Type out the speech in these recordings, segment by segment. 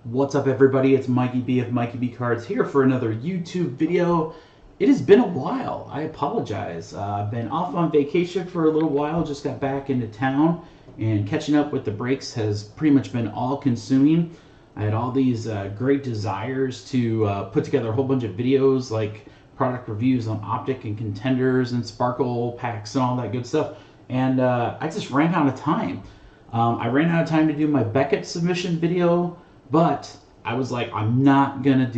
What's up, everybody? It's Mikey B of Mikey B Cards here for another YouTube video. It has been a while. I apologize. I've been off on vacation for a little while, just got back into town, and catching up with the breaks has pretty much been all-consuming. I had all these great desires to put together a whole bunch of videos like product reviews on Optic and Contenders and Sparkle packs and all that good stuff, and I just ran out of time. I ran out of time to do my Beckett submission video, but I was like, I'm not gonna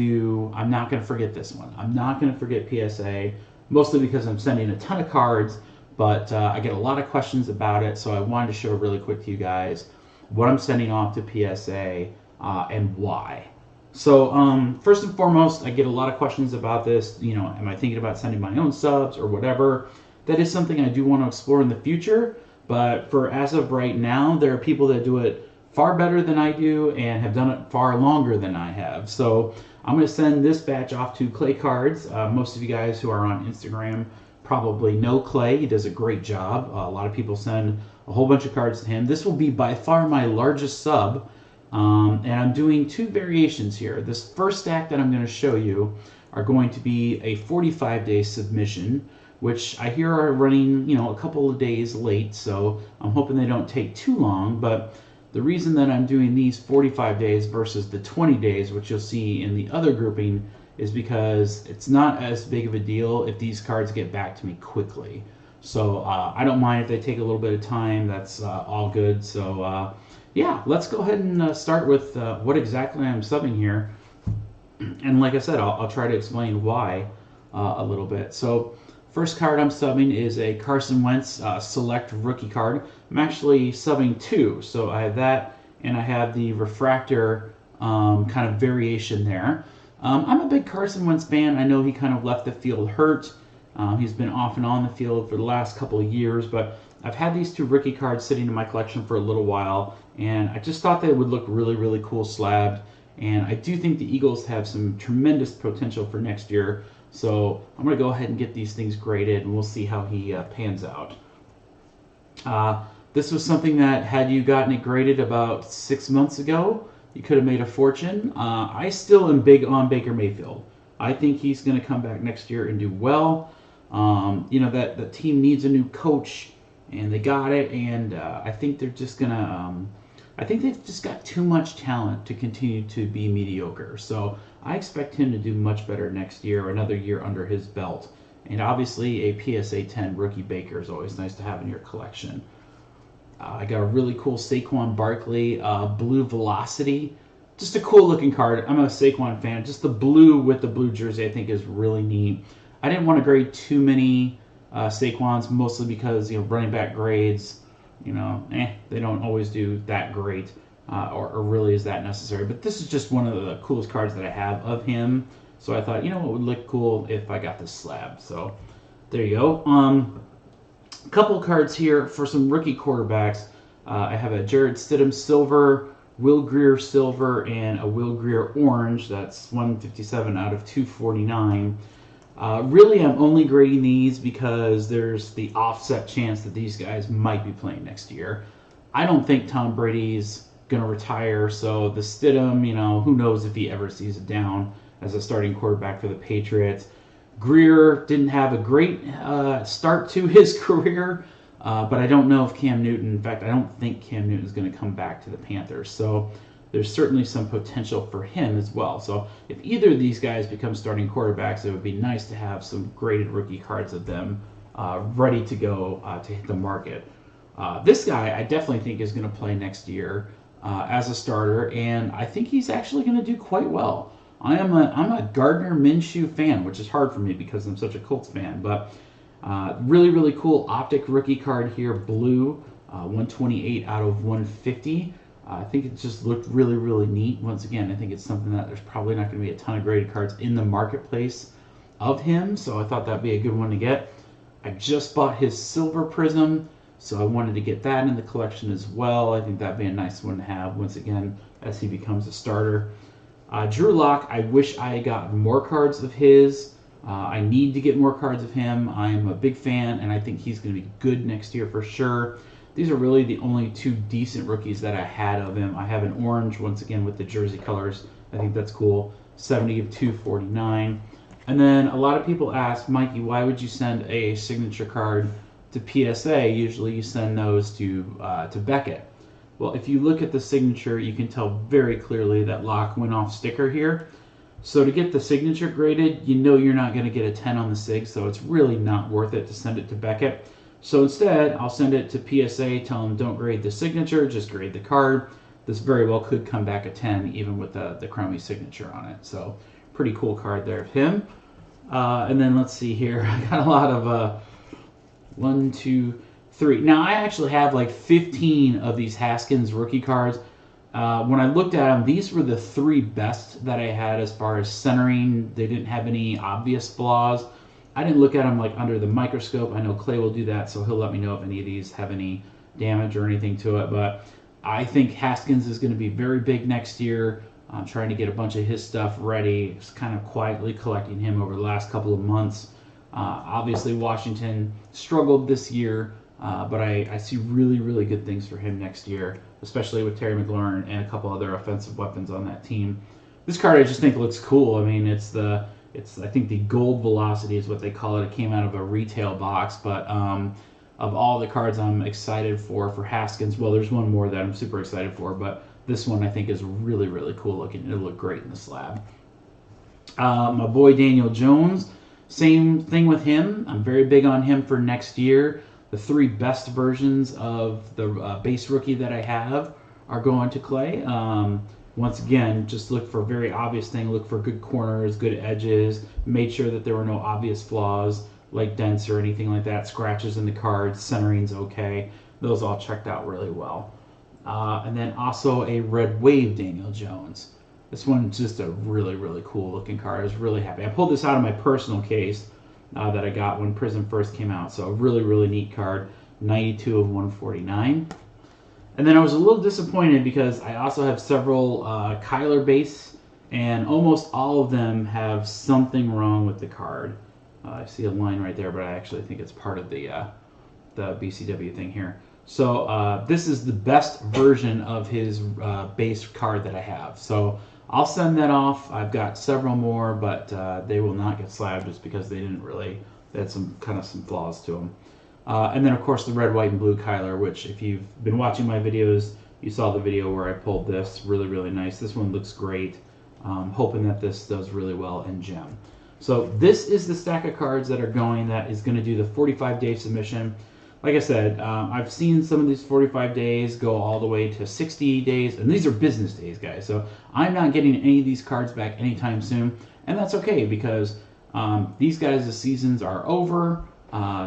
forget this one. I'm not gonna forget PSA, mostly because I'm sending a ton of cards, but I get a lot of questions about it, so I wanted to show really quick to you guys what I'm sending off to PSA and why. So first and foremost, I get a lot of questions about this. You know, am I thinking about sending my own subs or whatever? That is something I do want to explore in the future, but for as of right now, there are people that do it far better than I do and have done it far longer than I have. So I'm going to send this batch off to Clay Cards. Most of you guys who are on Instagram probably know Clay. He does a great job. A lot of people send a whole bunch of cards to him. This will be by far my largest sub, and I'm doing two variations here. This first stack that I'm going to show you are going to be a 45-day submission, which I hear are running, you know, a couple of days late, so I'm hoping they don't take too long. But the reason that I'm doing these 45 days versus the 20 days, which you'll see in the other grouping, is because it's not as big of a deal if these cards get back to me quickly. So I don't mind if they take a little bit of time. That's all good. So yeah, let's go ahead and start with what exactly I'm subbing here. And like I said, I'll try to explain why a little bit. So first card I'm subbing is a Carson Wentz select rookie card. I'm actually subbing two, so I have that, and I have the refractor kind of variation there. I'm a big Carson Wentz fan. I know he kind of left the field hurt. He's been off and on the field for the last couple of years, but I've had these two rookie cards sitting in my collection for a little while, and I just thought they would look really, really cool slabbed. And I do think the Eagles have some tremendous potential for next year. So I'm going to go ahead and get these things graded, and we'll see how he pans out. This was something that, had you gotten it graded about 6 months ago, you could have made a fortune. I still am big on Baker Mayfield. I think he's going to come back next year and do well. You know, that the team needs a new coach, and they got it, and I think they're just going to... I think they've just got too much talent to continue to be mediocre. So I expect him to do much better next year, another year under his belt. And obviously a PSA 10 rookie Baker is always nice to have in your collection. I got a really cool Saquon Barkley Blue Velocity. Just a cool looking card. I'm a Saquon fan. Just the blue with the blue jersey I think is really neat. I didn't want to grade too many Saquons, mostly because, you know, running back grades, you know, they don't always do that great, or really is that necessary. But this is just one of the coolest cards that I have of him. So I thought, you know, it would look cool if I got this slab. So there you go. A couple cards here for some rookie quarterbacks. I have a Jared Stidham Silver, Will Grier Silver, and a Will Grier Orange. That's 157 out of 249. Really, I'm only grading these because there's the offset chance that these guys might be playing next year. I don't think Tom Brady's going to retire, so the Stidham, you know, who knows if he ever sees it down as a starting quarterback for the Patriots. Grier didn't have a great start to his career, but I don't know if Cam Newton, in fact, I don't think Cam Newton is going to come back to the Panthers. So there's certainly some potential for him as well. So if either of these guys become starting quarterbacks, it would be nice to have some graded rookie cards of them ready to go to hit the market. This guy I definitely think is going to play next year as a starter, and I think he's actually going to do quite well. I'm a Gardner Minshew fan, which is hard for me because I'm such a Colts fan, but really, really cool Optic rookie card here, blue, 128 out of 150. I think it just looked really, really neat. Once again, I think it's something that there's probably not going to be a ton of graded cards in the marketplace of him, so I thought that'd be a good one to get. I just bought his Silver Prism, so I wanted to get that in the collection as well. I think that'd be a nice one to have, once again, as he becomes a starter. Drew Lock, I wish I got more cards of his. I need to get more cards of him. I'm a big fan, and I think he's going to be good next year for sure. These are really the only two decent rookies that I had of him. I have an orange, once again, with the jersey colors. I think that's cool. 70 of 249. And then a lot of people ask, Mikey, why would you send a signature card to PSA? Usually you send those to Beckett. Well, if you look at the signature, you can tell very clearly that lock went off sticker here. So to get the signature graded, you know you're not going to get a 10 on the sig, so it's really not worth it to send it to Beckett. So instead, I'll send it to PSA, tell them don't grade the signature, just grade the card. This very well could come back a 10, even with the Chromie signature on it. So pretty cool card there of him. And then let's see here. I got a lot of 1, 2, 3. Now, I actually have like 15 of these Haskins rookie cards. When I looked at them, these were the 3 best that I had as far as centering. They didn't have any obvious flaws. I didn't look at them like under the microscope. I know Clay will do that, so he'll let me know if any of these have any damage or anything to it. But I think Haskins is going to be very big next year. I'm trying to get a bunch of his stuff ready. Just kind of quietly collecting him over the last couple of months. Obviously, Washington struggled this year, but I see really, really good things for him next year, especially with Terry McLaurin and a couple other offensive weapons on that team. This card I just think looks cool. I mean, I think the gold velocity is what they call it. It came out of a retail box, but of all the cards I'm excited for Haskins, well, there's one more that I'm super excited for, but this one I think is really, really cool looking. It'll look great in the slab. My boy Daniel Jones, same thing with him. I'm very big on him for next year. The 3 best versions of the base rookie that I have are going to Clay. Once again, just look for a very obvious thing. Look for good corners, good edges. Made sure that there were no obvious flaws like dents or anything like that. Scratches in the cards, centering's okay. Those all checked out really well. And then also a Red Wave Daniel Jones. This one's just a really, really cool looking card. I was really happy. I pulled this out of my personal case that I got when Prism first came out. So a really, really neat card. 92 of 149. And then I was a little disappointed because I also have several Kyler base, and almost all of them have something wrong with the card. I see a line right there, but I actually think it's part of the BCW thing here. So this is the best version of his base card that I have. So I'll send that off. I've got several more, but they will not get slabbed just because they had some flaws to them. And then, of course, the red, white, and blue Kyler, which if you've been watching my videos, you saw the video where I pulled this. Really, really nice. This one looks great. Hoping that this does really well in Gem. So this is the stack of cards that are going. That is going to do the 45-day submission. Like I said, I've seen some of these 45 days go all the way to 60 days, and these are business days, guys. So I'm not getting any of these cards back anytime soon, and that's okay because these guys' seasons are over.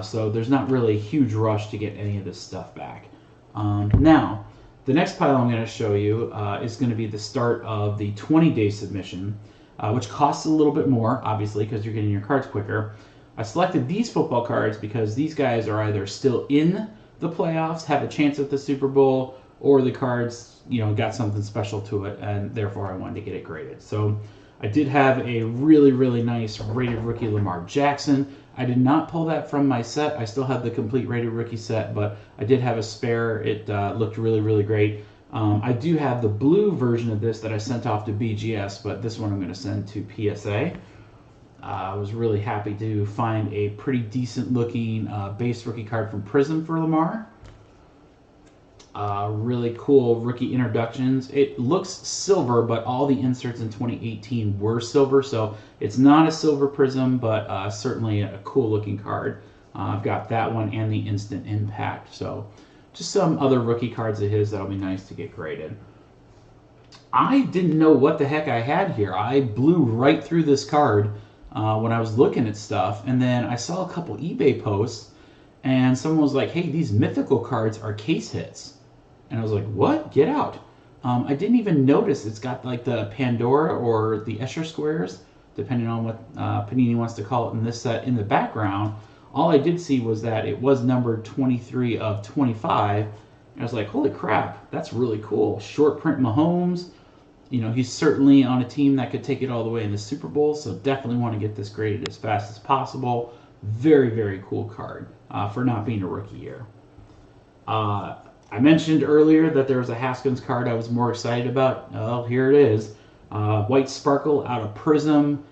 So there's not really a huge rush to get any of this stuff back. Now, the next pile I'm going to show you is going to be the start of the 20-day submission, which costs a little bit more, obviously, because you're getting your cards quicker. I selected these football cards because these guys are either still in the playoffs, have a chance at the Super Bowl, or the cards, got something special to it, and therefore I wanted to get it graded. So I did have a really, really nice rated rookie Lamar Jackson. I did not pull that from my set. I still have the complete rated rookie set, but I did have a spare. It looked really, really great. I do have the blue version of this that I sent off to BGS, but this one I'm going to send to PSA. I was really happy to find a pretty decent looking base rookie card from Prism for Lamar. Really cool rookie introductions. It looks silver, but all the inserts in 2018 were silver, so it's not a silver Prism, but certainly a cool looking card. I've got that one and the Instant Impact, so just some other rookie cards of his that'll be nice to get graded. I didn't know what the heck I had here. I blew right through this card when I was looking at stuff, and then I saw a couple eBay posts, and someone was like, hey, these mythical cards are case hits. And I was like, what? Get out. I didn't even notice it's got like the Pandora or the Escher squares, depending on what Panini wants to call it in this set, in the background. All I did see was that it was numbered 23 of 25. And I was like, holy crap, that's really cool. Short print Mahomes. He's certainly on a team that could take it all the way in the Super Bowl, so definitely want to get this graded as fast as possible. Very, very cool card for not being a rookie year. I mentioned earlier that there was a Haskins card I was more excited about. Well, here it is. White Sparkle out of Prism.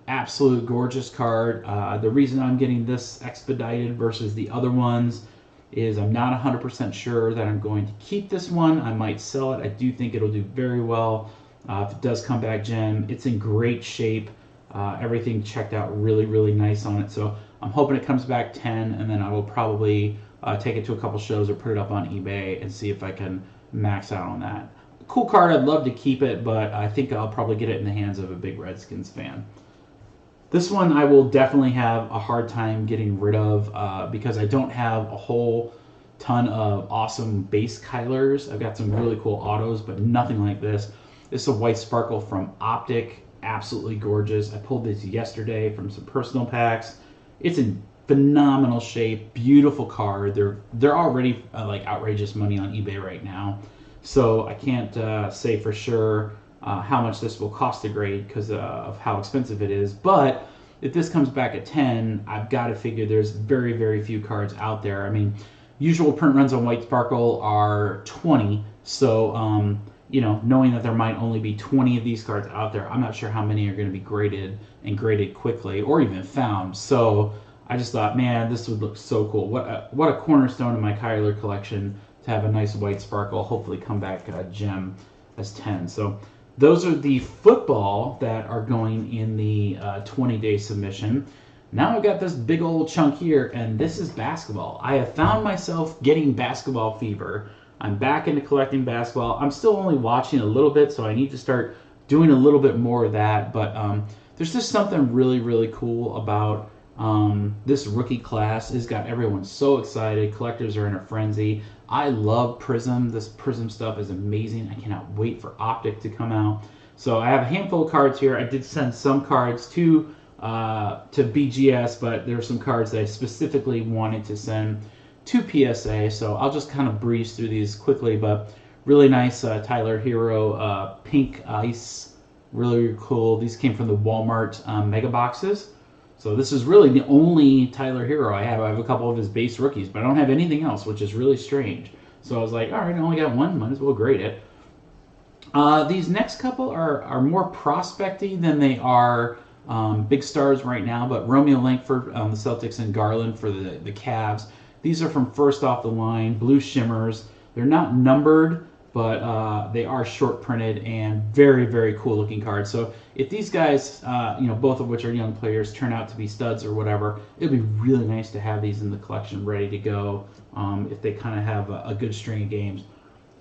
Absolute gorgeous card. The reason I'm getting this expedited versus the other ones is I'm not 100% sure that I'm going to keep this one. I might sell it. I do think it'll do very well if it does come back gem. It's in great shape. Everything checked out really, really nice on it. So I'm hoping it comes back 10, and then I will probably take it to a couple shows or put it up on eBay and see if I can max out on that. Cool card. I'd love to keep it, but I think I'll probably get it in the hands of a big Redskins fan. This one I will definitely have a hard time getting rid of because I don't have a whole ton of awesome base Kylers. I've got some really cool autos, but nothing like this. This is a White Sparkle from Optic. Absolutely gorgeous. I pulled this yesterday from some personal packs. It's in phenomenal shape. Beautiful card. They're already like outrageous money on eBay right now. So I can't say for sure how much this will cost to grade because of how expensive it is. But if this comes back at 10, I've got to figure there's very, very few cards out there. I mean, usual print runs on White Sparkle are 20. So, you know, knowing that there might only be 20 of these cards out there, I'm not sure how many are going to be graded and graded quickly or even found. So I just thought, man, this would look so cool. What a cornerstone in my Kyler collection to have a nice White Sparkle, hopefully come back gem as 10. So those are the football that are going in the 20-day submission. Now I've got this big old chunk here, and this is basketball. I have found myself getting basketball fever. I'm back into collecting basketball. I'm still only watching a little bit, so I need to start doing a little bit more of that. But there's just something really, really cool about this rookie class. It's got everyone so excited. Collectors are in a frenzy. I love Prism. This Prism stuff is amazing. I cannot wait for Optic to come out. So I have a handful of cards here. I did send some cards to BGS, but there are some cards that I specifically wanted to send to PSA. So I'll just kind of breeze through these quickly. But really nice Tyler Hero pink ice. Really cool. These came from the Walmart mega boxes. So this is really the only Tyler Hero I have. I have a couple of his base rookies, but I don't have anything else, which is really strange. So I was like, all right, I only got one. Might as well grade it. These next couple are more prospecty than they are big stars right now, but Romeo Langford, the Celtics, and Garland for the Cavs. These are from first off the line, blue shimmers. They're not numbered, but they are short printed and very, very cool looking cards. So if these guys, both of which are young players, turn out to be studs or whatever, it'd be really nice to have these in the collection ready to go if they kind of have a good string of games.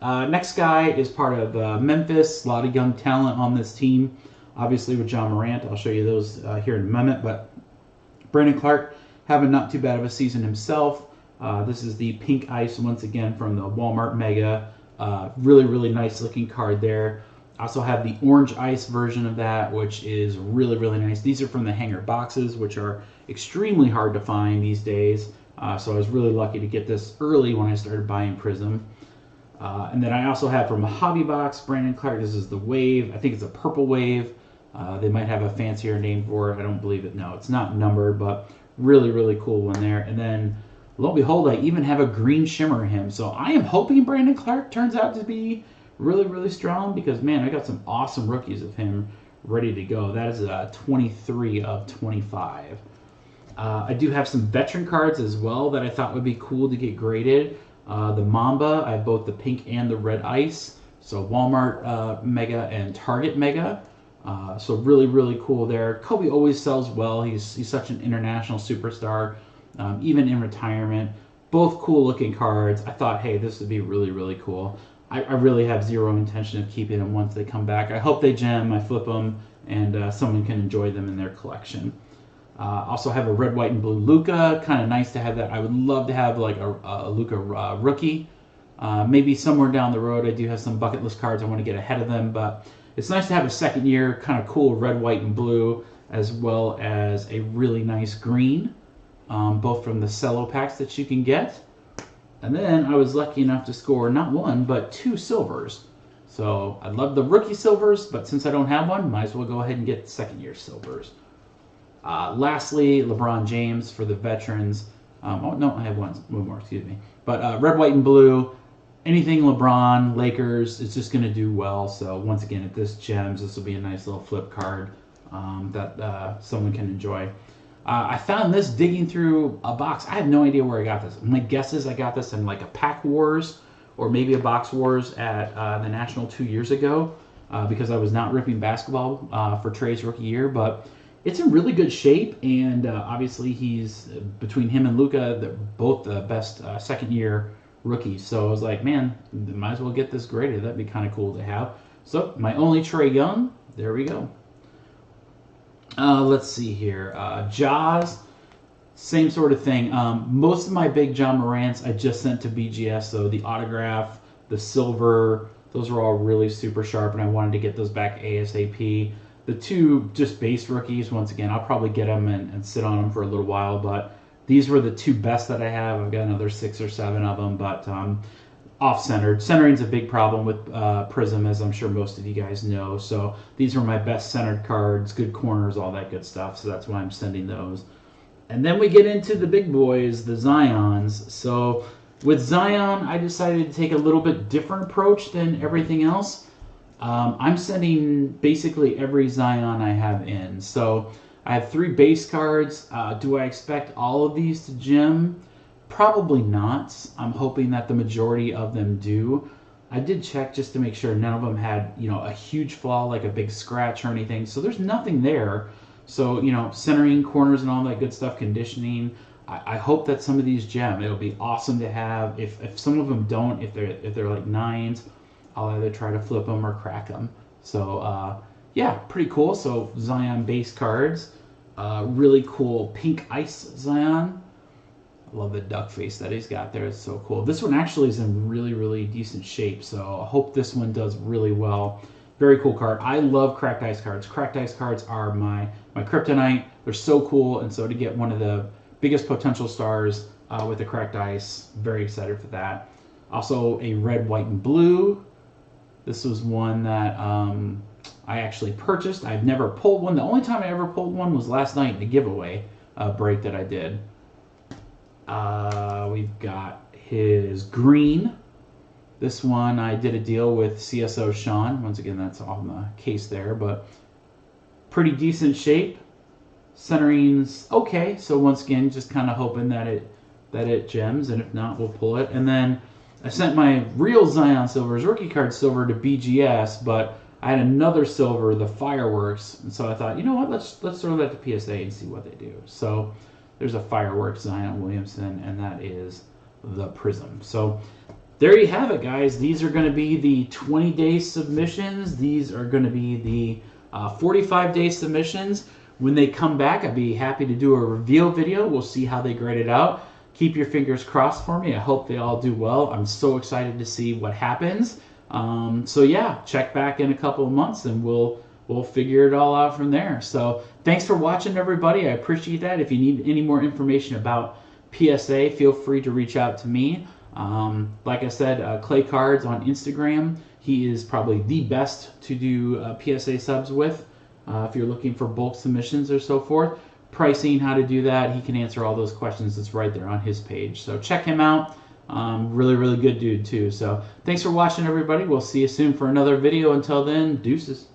Next guy is part of Memphis. A lot of young talent on this team. Obviously with John Morant. I'll show you those here in a moment. But Brandon Clark having not too bad of a season himself. This is the pink ice once again from the Walmart Mega. Really, really nice looking card there. I also have the orange ice version of that, which is really, really nice. These are from the hanger boxes, which are extremely hard to find these days. So I was really lucky to get this early when I started buying Prism. And then I also have from a hobby box, Brandon Clark. This is the Wave. I think it's a purple Wave. They might have a fancier name for it. I don't believe it. No, it's not numbered, but really, really cool one there. And then, lo and behold, I even have a green shimmer in him. So I am hoping Brandon Clark turns out to be really, really strong because, man, I got some awesome rookies of him ready to go. That is 23 of 25. I do have some veteran cards as well that I thought would be cool to get graded. The Mamba, I have both the pink and the red ice. So Walmart Mega and Target Mega. So really, really cool there. Kobe always sells well. He's such an international superstar, even in retirement. Both cool looking cards. I thought, hey, this would be really, really cool. I really have zero intention of keeping them once they come back. I hope they gem, I flip them, and someone can enjoy them in their collection. Also have a red, white, and blue Luka. Kind of nice to have that. I would love to have like a Luka rookie. Maybe somewhere down the road I do have some bucket list cards I want to get ahead of them, but it's nice to have a second year kind of cool red, white, and blue, as well as a really nice green, both from the cello packs that you can get. And then I was lucky enough to score not one, but 2 silvers. So I love the rookie silvers, but since I don't have one, might as well go ahead and get second year silvers. Lastly, LeBron James for the veterans. Oh no, I have one more. Excuse me. But red, white, and blue. Anything LeBron, Lakers, it's just going to do well. So once again, at this Gems, this will be a nice little flip card that someone can enjoy. I found this digging through a box. I have no idea where I got this. My guess is I got this in like a Pack Wars or maybe a Box Wars at the National 2 years ago because I was not ripping basketball for Trey's rookie year. But it's in really good shape, and obviously he's, between him and Luka, they're both the best second-year rookies. So I was like, man, might as well get this graded. That'd be kind of cool to have. So my only Trey Young, there we go. Let's see here. Jaws, same sort of thing. Most of my big John Morants I just sent to BGS, so the autograph, the silver, those are all really super sharp, and I wanted to get those back ASAP. The two just base rookies, once again, I'll probably get them and sit on them for a little while, but these were the two best that I have. I've got another 6 or 7 of them, but off-centered. Centering's a big problem with Prism, as I'm sure most of you guys know. So these were my best centered cards, good corners, all that good stuff. So that's why I'm sending those. And then we get into the big boys, the Zions. So with Zion, I decided to take a little bit different approach than everything else. I'm sending basically every Zion I have in. So I have 3 base cards. Do I expect all of these to gem? Probably not. I'm hoping that the majority of them do. I did check just to make sure none of them had, a huge flaw, like a big scratch or anything. So there's nothing there. So, centering, corners, and all that good stuff, conditioning. I hope that some of these gem. It'll be awesome to have. If some of them don't, if they're like 9s, I'll either try to flip them or crack them. So, yeah, pretty cool. So Zion base cards. Really cool pink ice Zion. I love the duck face that he's got there. It's so cool. This one actually is in really, really decent shape, so I hope this one does really well. Very cool card. I love cracked ice cards. Cracked ice cards are my kryptonite. They're so cool, and so to get one of the biggest potential stars with the cracked ice, very excited for that. Also a red, white, and blue. This was one that I actually purchased. I've never pulled one. The only time I ever pulled one was last night in the giveaway break that I did. We've got his green. This one I did a deal with CSO Sean. Once again, that's on the case there, but pretty decent shape. Centering's okay. So once again, just kind of hoping that it gems, and if not, we'll pull it. And then I sent my real Zion Silvers, rookie card silver, to BGS, but I had another silver, the Fireworks, and so I thought, you know what, let's throw that to PSA and see what they do. So there's a Fireworks Zion Williamson, and that is the Prism. So there you have it, guys. These are going to be the 20-day submissions. These are going to be the 45-day submissions. When they come back, I'd be happy to do a reveal video. We'll see how they grade it out. Keep your fingers crossed for me. I hope they all do well. I'm so excited to see what happens. So yeah, check back in a couple of months, and we'll figure it all out from there. So thanks for watching, everybody. I appreciate that. If you need any more information about PSA, feel free to reach out to me. Like I said, Clay Cards on Instagram. He is probably the best to do PSA subs with. If you're looking for bulk submissions or so forth, pricing, how to do that, he can answer all those questions. It's right there on his page. So check him out. Really, really good dude too. So thanks for watching, everybody. We'll see you soon for another video. Until then, deuces.